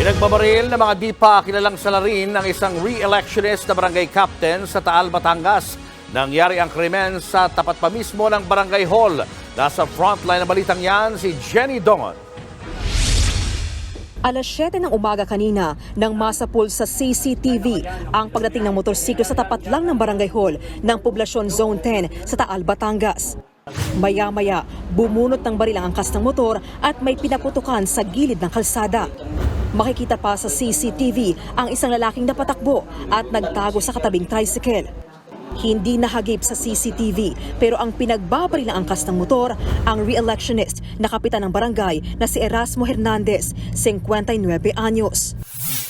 Pinagbabaril ng mga di pa kilalang salarin ng isang re-electionist na barangay captain sa Taal, Batangas. Nangyari ang krimen sa tapat pa mismo ng barangay hall. Nasa frontline ng balitang yan si Jenny Dongon. Alas 7 ng umaga kanina nang masapul sa CCTV ang pagdating ng motorsiklo sa tapat lang ng barangay hall ng Poblasyon Zone 10 sa Taal, Batangas. Maya-maya, bumunot ng baril ang angkas ng motor at may pinaputukan sa gilid ng kalsada. Makikita pa sa CCTV ang isang lalaking napatakbo at nagtago sa katabing tricycle. Hindi nahagip sa CCTV pero ang pinagbabaril ng angkas ng motor ang re-electionist na kapitan ng barangay na si Erasmo Hernandez, 59 anyos.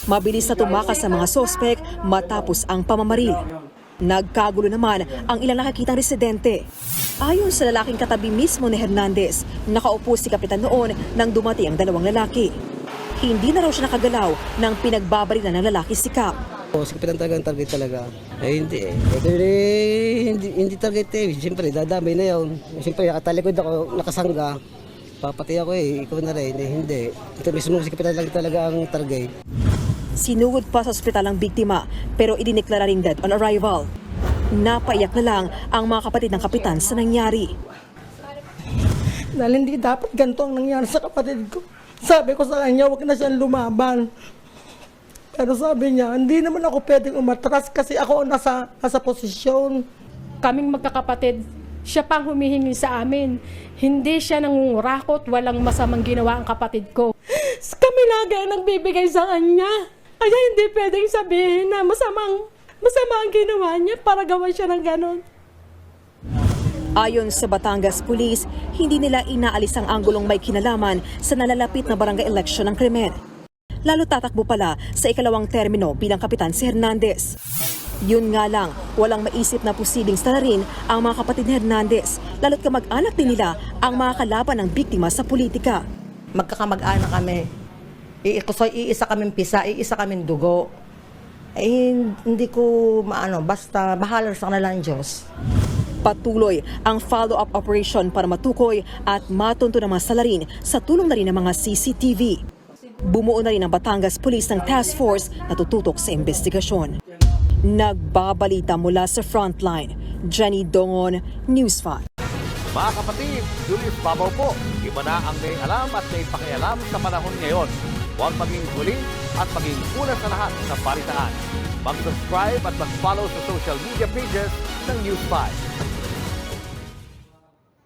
Mabilis na tumakas sa mga sospek matapos ang pamamaril. Nagkagulo naman ang ilang nakakitang residente. Ayon sa lalaking katabi mismo ni Hernandez, nakaupo si kapitan noon nang dumating ang dalawang lalaki. Hindi na raw siya nakagalaw nang pinagbabarilan ng lalaki si Cap. Si Kapitan talaga ang target talaga. Hindi eh. Hindi target eh. Siyempre, dadamay na yun. Siyempre, nakatalikod ako, nakasangga. Papatay ako eh. Ikaw na rin. Hindi. Ito mismo si Kapitan talaga ang target. Sinugod pa sa ospital ang biktima pero idineklara ring dead on arrival. Napaiyak na lang ang mga kapatid ng kapitan sa nangyari. Dahil hindi dapat ganito ang nangyari sa kapatid ko. Sabi ko sa kanya, huwag na siyang lumaban. Pero sabi niya, hindi naman ako pwedeng umatras kasi ako nasa posisyon. Kaming magkakapatid, siya pang humihingi sa amin. Hindi siya nangungurakot, walang masamang ginawa ang kapatid ko. Kami lagi ang nagbibigay sa kanya. Kaya hindi pwedeng sabihin na masama ang ginawa niya para gawa siya ng ganon. Ayon sa Batangas Police, hindi nila inaalis ang anggulong may kinalaman sa nalalapit na barangay election ng krimen. Lalo tatakbo pala sa ikalawang termino bilang kapitan si Hernandez. Yun nga lang, walang maisip na posibleng salarin ang mga kapatid ni Hernandez, lalo't kamag-anak din nila ang mga kalaban ng biktima sa politika. Magkakamag-anak kami. Iisa kaming pisa, iisa kaming dugo. Hindi ko basta bahala sa kanila ng Diyos. Patuloy ang follow-up operation para matukoy at matunto ng mga salarin sa tulong na rin ng mga CCTV. Bumuo na rin ang Batangas Police ng task force na tututok sa investigasyon. Nagbabalita mula sa frontline, Jenny Dongon, News 5. Mga kapatid, Julius Babaw po. Iba na ang may alam at may pakialam sa panahon ngayon. Huwag maging huli at maging una sa lahat sa balitaan. Mag-subscribe at mag-follow sa social media pages ng News 5.